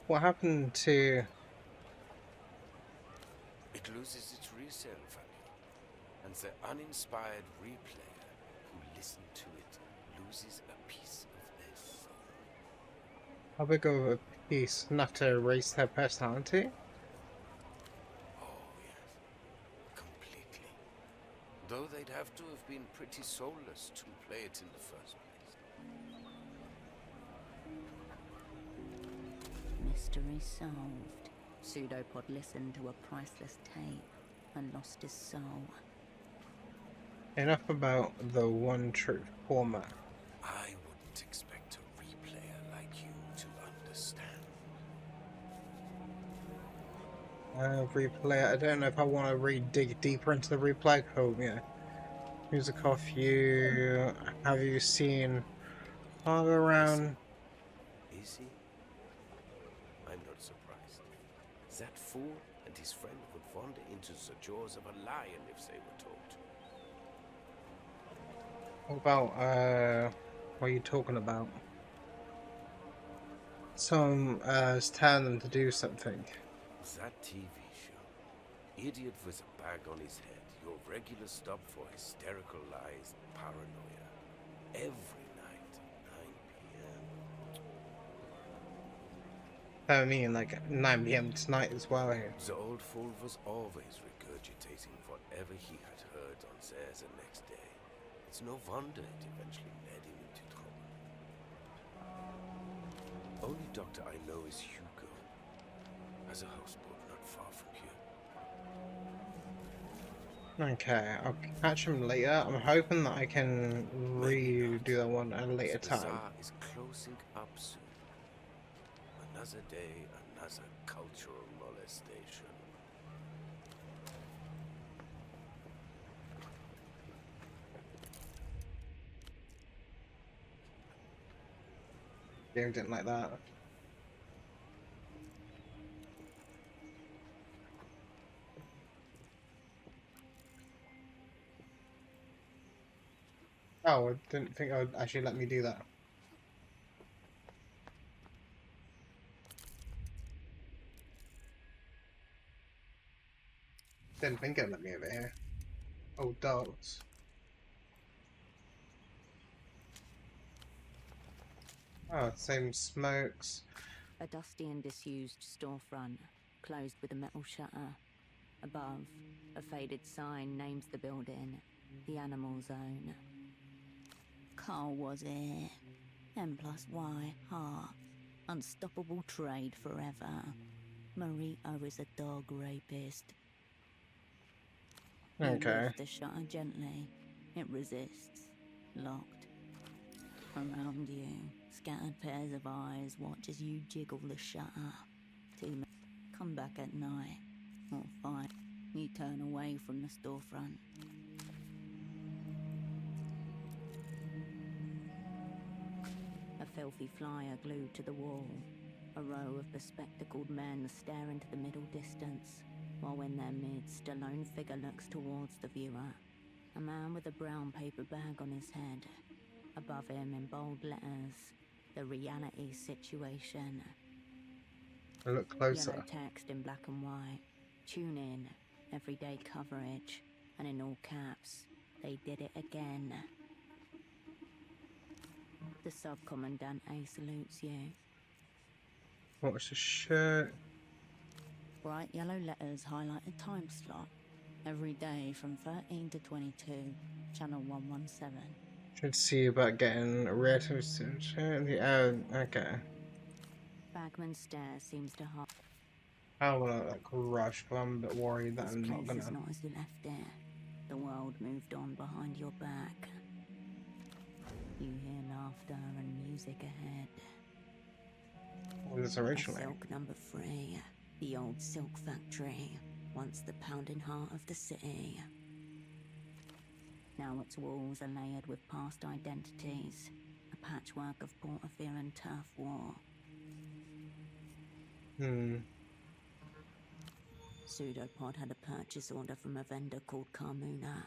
What happened to? It loses its resale value, and the uninspired replayer who listened to it loses a piece of their soul. How big of a piece? Enough to erase their personality? Oh, yes. Completely. Though they'd have to have been pretty soulless to play it in the first place. Mystery solved. Pseudopod listened to a priceless tape and lost his soul. Enough about the one truth format. I wouldn't expect a replayer like you to understand. Replay. I don't know if I want to dig deeper into the replay code. Music off. Have you seen all around? Is he? I'm not surprised. That fool and his friend would wander into the jaws of a lion if they were told to. What about what are you talking about? Some is telling them to do something. That TV show. Idiot with a bag on his head. Your regular stop for hysterical lies and paranoia. Every night at 9 p.m. I mean, like 9 p.m. tonight as well here. The old fool was always regurgitating whatever he had heard on there the next day. It's no wonder it eventually led him into trouble. Only doctor I know is Hugo. Has a houseboat not far from here. Okay, I'll catch him later. I'm hoping that I can redo that one at a later The time. Bazaar is closing up soon. Another day, another cultural molestation. Yeah, didn't like that. Oh, I didn't think it would actually let me do that. Didn't think it'd let me over here. Oh, darts. Oh, same smokes. A dusty and disused storefront, closed with a metal shutter. Above, a faded sign names the building, the Animal Zone. Carl was here. M plus Y, heart. Unstoppable trade forever. Marito is a dog rapist. He Okay. lifts the shutter gently. It resists. Locked. Around you, scattered pairs of eyes watch as you jiggle the shutter. Come back at night, or fine, you turn away from the storefront. A filthy flyer glued to the wall. A row of bespectacled men stare into the middle distance, while in their midst a lone figure looks towards the viewer. A man with a brown paper bag on his head. Above him in bold letters, the reality situation. I look closer. Yellow text in black and white. Tune in, everyday coverage, and in all caps, they did it again. The sub-commandant A salutes you. What's the shirt? Bright yellow letters highlight a time slot. Every day from 13 to 22, channel 117. Should see about getting rid of okay. Bagman's stare seems to hide. I wanna like rush, but I'm a bit worried that This I'm not place is gonna. not as you left it. The world moved on behind your back. You hear laughter and music ahead. What was this originally? Silk number 3, the old silk factory, once the pounding heart of the city. Now its walls are layered with past identities, a patchwork of Portofear and turf war. Pseudopod had a purchase order from a vendor called Carmuna.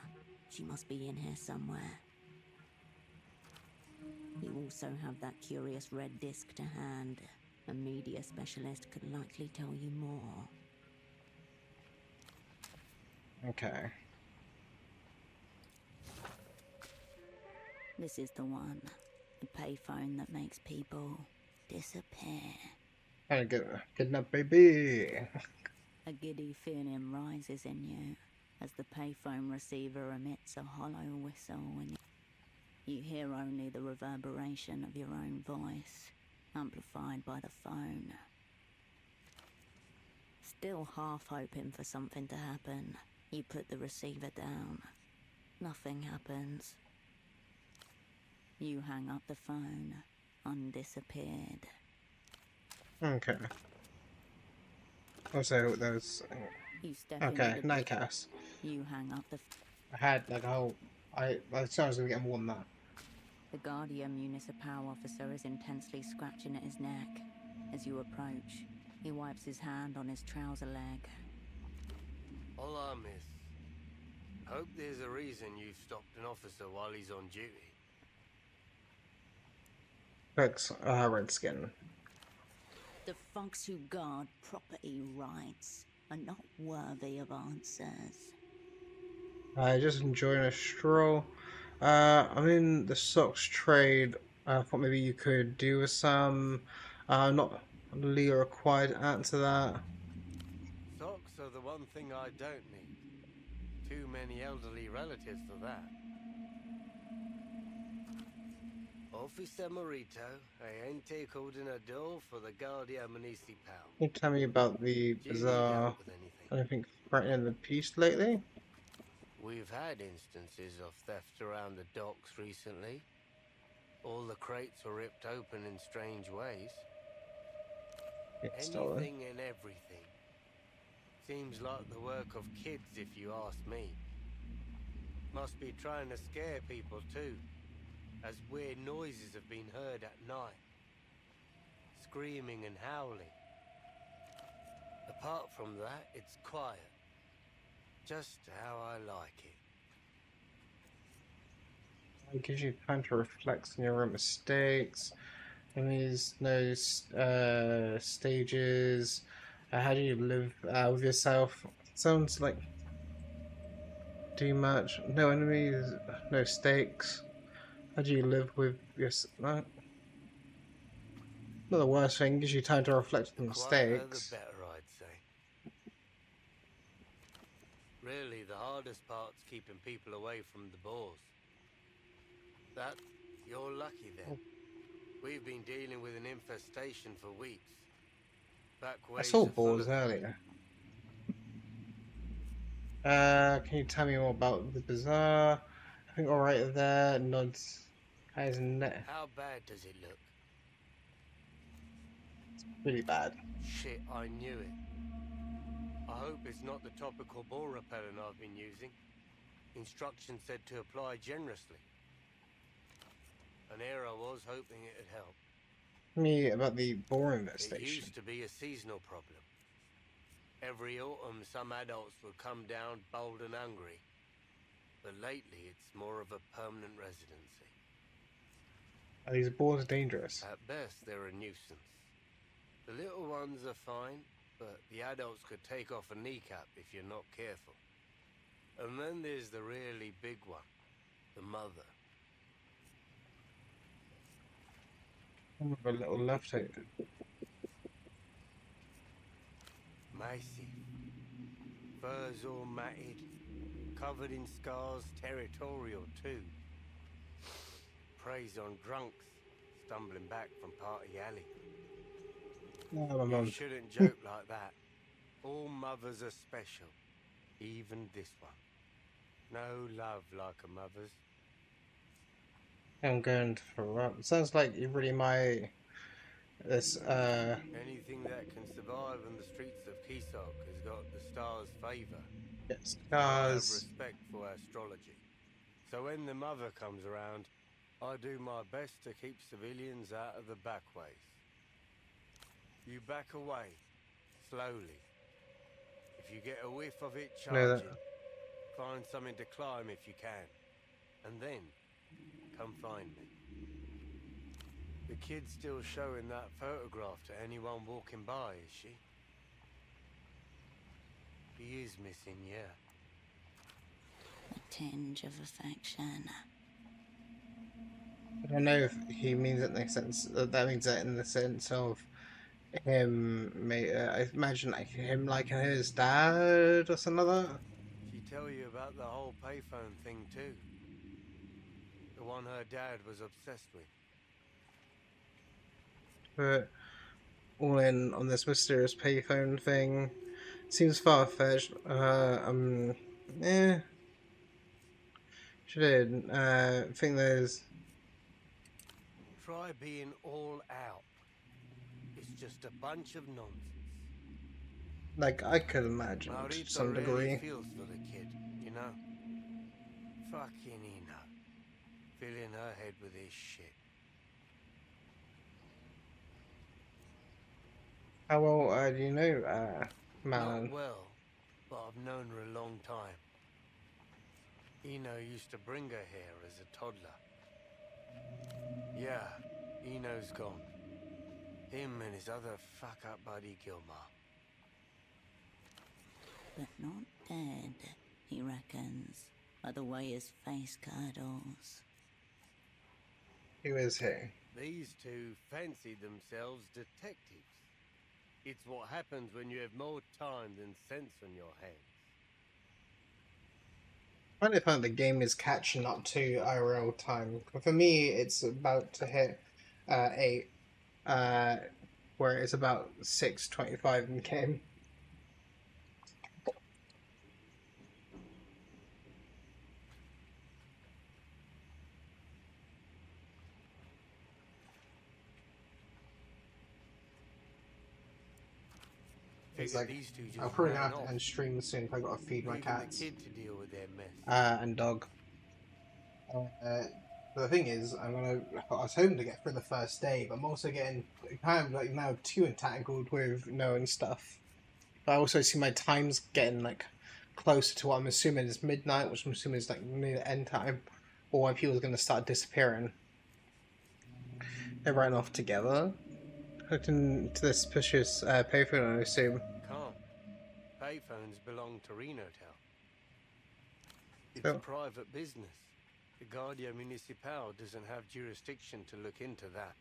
She must be in here somewhere. You also have that curious red disc to hand. A media specialist could likely tell you more. Okay. This is the one. The payphone that makes people disappear. Hey, good enough, baby. A giddy feeling rises in you as the payphone receiver emits a hollow whistle when you hear only the reverberation of your own voice, amplified by the phone. Still half hoping for something to happen, you put the receiver down. Nothing happens. You hang up the phone, undisappeared. Okay. Also, there's. You step Okay, into the nightcast. You hang up the I had like a whole. I thought I was gonna get more than that. The Guardian Municipal officer is intensely scratching at his neck. As you approach, he wipes his hand on his trouser leg. Hola, miss. Hope there's a reason you've stopped an officer while he's on duty. Looks Redskin. The funks who guard property rights are not worthy of answers. Just enjoying a stroll. I'm in the socks trade. I thought maybe you could do with some. Not legally required to answer that. Socks are the one thing I don't need. Too many elderly relatives for that. Officer Morito, ente coordinador for the Guardia Municipal. Can you tell me about the Do you need Bazaar? help with anything? Anything threatening the peace lately? We've had instances of theft around the docks recently. All the crates were ripped open in strange ways. It's stolen. Anything and everything. Seems like the work of kids, if you ask me. Must be trying to scare people too, as weird noises have been heard at night. Screaming and howling. Apart from that, it's quiet. Just how I like it. It gives you time to reflect on your own mistakes. And there's no stages. How do you live with yourself? Sounds like too much. No enemies, no stakes. How do you live with yourself? Not the worst thing. Gives you time to reflect on Quieter mistakes. the better, I'd say. Really, the hardest part's keeping people away from the boars. You're lucky then. We've been dealing with an infestation for weeks. Back I ways saw are full balls of them. earlier. Can you tell me more about the bazaar? I think all right there. Nods That is How bad does it look? really bad. Shit, I knew it. I hope it's not the topical ball repellent I've been using. Instructions said to apply generously. An error was hoping it'd help. Me about the boring It station. used to be a seasonal problem. Every autumn, some adults would come down bold and hungry. But lately, it's more of a permanent residency. Are these boars dangerous? At best, they're a nuisance. The little ones are fine, but the adults could take off a kneecap if you're not careful. And then there's the really big one, the mother. I'm with a little left out. Massive. Furs all matted, covered in scars, territorial too. Preys on drunks, stumbling back from Party Alley. Oh, my You mum. shouldn't joke like that. All mothers are special, even this one. No love like a mother's. I'm going for a run. Sounds like you really my this Anything that can survive on the streets of Kisok has got the stars' favour. I have scars. respect for astrology. So when the mother comes around, I do my best to keep civilians out of the backways. You back away, slowly. If you get a whiff of it No, charging, find something to climb if you can. And then, come find me. The kid's still showing that photograph to anyone walking by, is she? He is missing, yeah. A tinge of affection. I don't know if he means it in the sense that means it in the sense of him. I imagine like him liking his dad or something like that. She tell you about the whole payphone thing too? The one her dad was obsessed with. But all in on this mysterious payphone thing seems far-fetched. Yeah. She did. Think there's Try being all out. It's just a bunch of nonsense. like I could imagine to Marita some really degree. feels for the kid, you know? Fucking Eno. Filling her head with his shit. How well do you know, Not Malin? well, but I've known her a long time. Eno used to bring her here as a toddler. Yeah, Eno's gone. Him and his other fuck-up buddy Gilmar. But not dead, he reckons, by the way his face curdles. Who is he? These two fancy themselves detectives. It's what happens when you have more time than sense on your hands. I find the game is catching up to IRL time. For me, it's about to hit 8, where it's about 6:25 in game. It's Figured like these two just I'm probably ran gonna have off, to end stream soon if I gotta feed my leaving cats the kid to deal with their mess. and dog. But the thing is, I was hoping to get through the first day, but I'm also getting kind of like now too entangled with knowing stuff. But I also see my times getting like closer to what I'm assuming is midnight, which I'm assuming is like near the end time, or when people are going to start disappearing. They're running off together. Hooked into this suspicious payphone, I assume. Can't. Payphones belong to Renotel. It's So, private business. The Guardia Municipal doesn't have jurisdiction to look into that.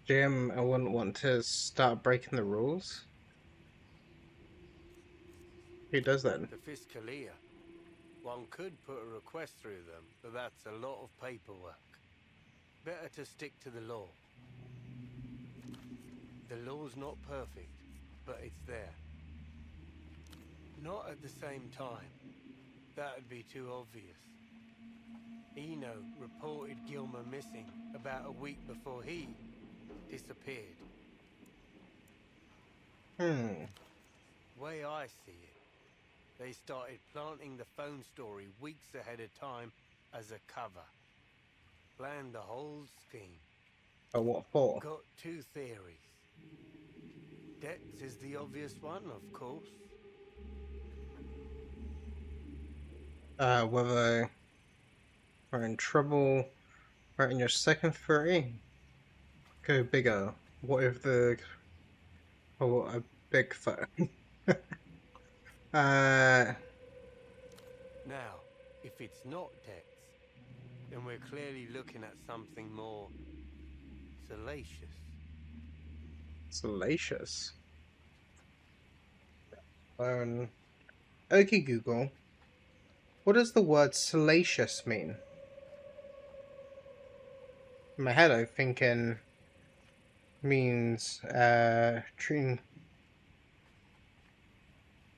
Jim, I wouldn't want to start breaking the rules. Who does that? The Fiscalia. One could put a request through them, but that's a lot of paperwork. Better to stick to the law. The law's not perfect, but it's there. Not at the same time. That'd be too obvious. Eno reported Gilmer missing about a week before he disappeared. Way I see it, they started planting the phone story weeks ahead of time as a cover. Planned the whole scheme. But what for? Got two theories. Debts is the obvious one, of course. Whether we're in trouble, right in your second theory, go bigger. What if a big phone? Now, if it's not debts, then we're clearly looking at something more salacious. Salacious. Okay, Google. What does the word salacious mean? In my head, I'm thinking means treating.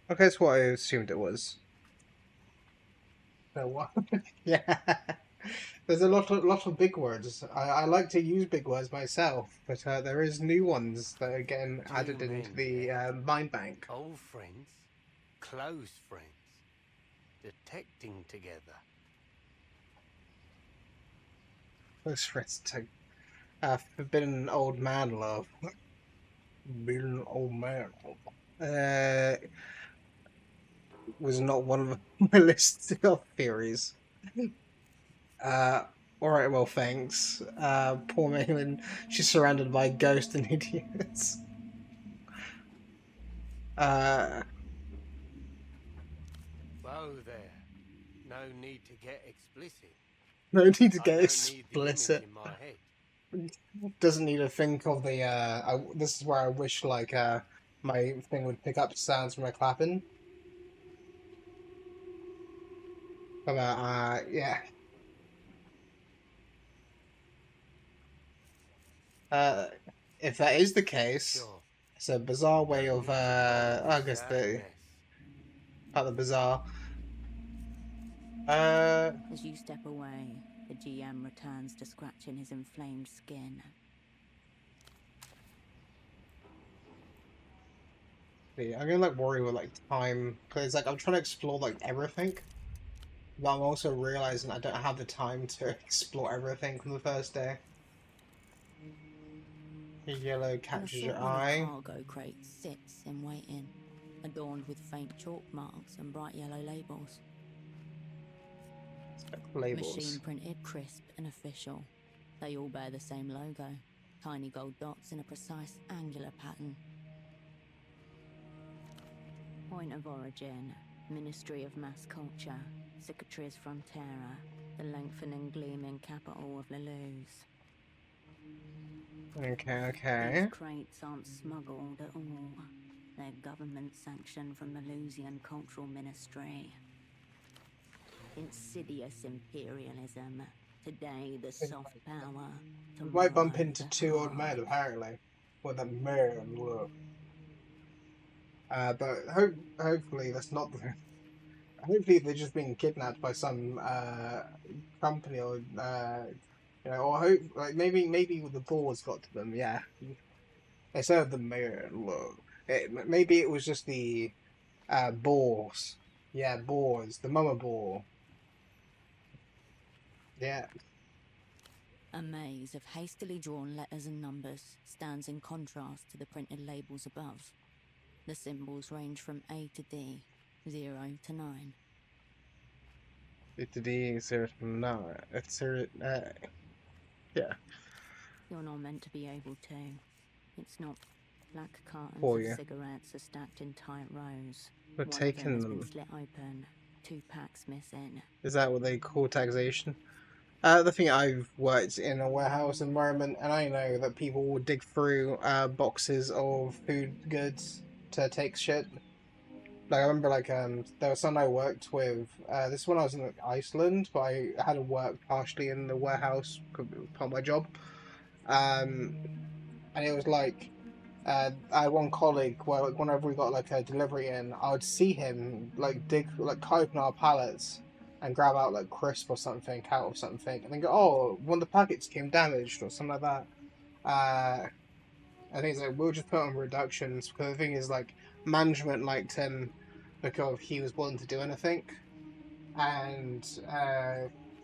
Okay, that's what I assumed it was. So what? Yeah. There's a lot of big words. I like to use big words myself, but there is new ones that are getting Two added into men, the yeah? mind bank. Old friends, close friends, detecting together. Close friends to forbidden old man love. Forbidden old man. Was not one of my list of theories. Alright, well, thanks. Poor Malin, she's surrounded by ghosts and idiots. Whoa there. No need to get explicit. No need to I get don't need the explicit. image in my head. Doesn't need to think of the, this is where I wish, like, my thing would pick up sounds from my clapping. But, yeah. If that is the case, Sure. it's a bizarre way No of, need to call I this guess out the, mess. part of the bizarre. As you step away, the GM returns to scratching his inflamed skin. I'm gonna, like, worry with, like, time, because, like, I'm trying to explore, like, everything. But I'm also realizing I don't have the time to explore everything from the first day. The yellow catches your eye. Cargo crate sits in waiting, adorned with faint chalk marks and bright yellow labels. Labels. Machine printed, crisp and official. They all bear the same logo, tiny gold dots in a precise angular pattern. Point of origin, Ministry of Mass Culture, Cicatrice Frontera, the lengthening gleaming capital of Lelou's. Okay. These crates aren't smuggled at all. They're government sanctioned from the Lusian Cultural Ministry. Insidious imperialism. Today, the soft power. We might bump Tomorrow, into the two old hard. men, apparently. With a man look. But hopefully that's not the... Hopefully they're just being kidnapped by some company, or you know, or hope, like, maybe the boars got to them. Yeah, instead of the man look. Maybe it was just the boars. Yeah, boars. The mama boar. Yeah. A maze of hastily drawn letters and numbers stands in contrast to the printed labels above. The symbols range from A to D, 0 to 9. A to D, 0 to 9. It's yeah. You're not meant to be able to. It's not. Black cartons For of you. cigarettes are stacked in tight rows. We're One taking of them has them. been slit open. 2 packs missing. Is that what they call taxation? The thing, I've worked in a warehouse environment, and I know that people will dig through boxes of food goods to take shit. Like, I remember, like, there was someone I worked with, this is when I was in Iceland, but I had to work partially in the warehouse, part of my job. And it was like, I had one colleague where, like, whenever we got, like, a delivery in, I would see him, like, dig, like, open our pallets, and grab out like crisp or something out of something, and then go, oh, one of the packets came damaged or something like that. And he's like, we'll just put on reductions because the thing is like management liked him because he was willing to do anything, and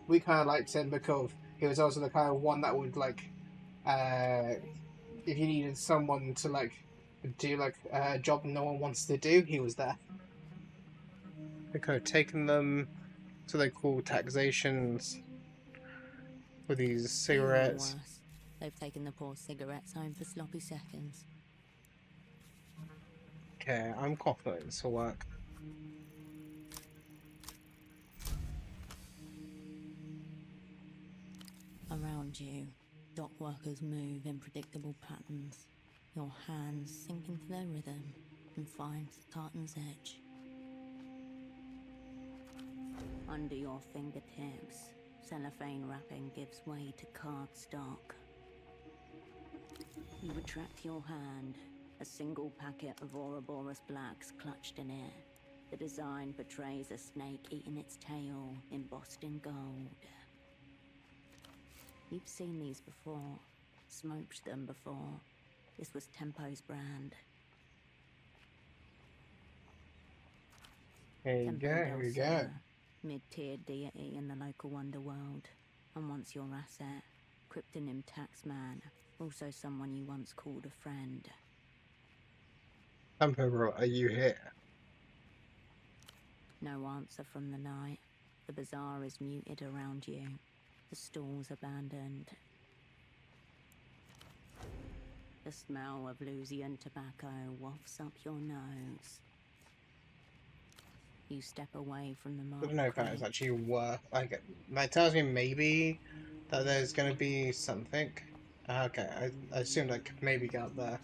we kind of liked him because he was also the kind of one that would like if you needed someone to like do like a job no one wants to do, he was there. They kind of taken them to they call taxations with these cigarettes. Worse. They've taken the poor cigarettes home for sloppy seconds. Okay, I'm confident this will work. Around you, dock workers move in predictable patterns. Your hands sink into their rhythm and find the carton's edge. Under your fingertips, cellophane wrapping gives way to cardstock. You retract your hand, a single packet of Ouroboros Blacks clutched in it. The design portrays a snake eating its tail, embossed in gold. You've seen these before, smoked them before. This was Tempo's brand. Here you go, here we go. Mid-tier deity in the local underworld. And once your asset, cryptonym taxman, also someone you once called a friend. Emperor, are you here? No answer from the night. The bazaar is muted around you. The stalls abandoned. The smell of Lusian tobacco wafts up your nose. You step away from the I market. don't know if that is actually worth. Like, that tells me maybe that there's going to be something. Okay, I assumed I could maybe get up there.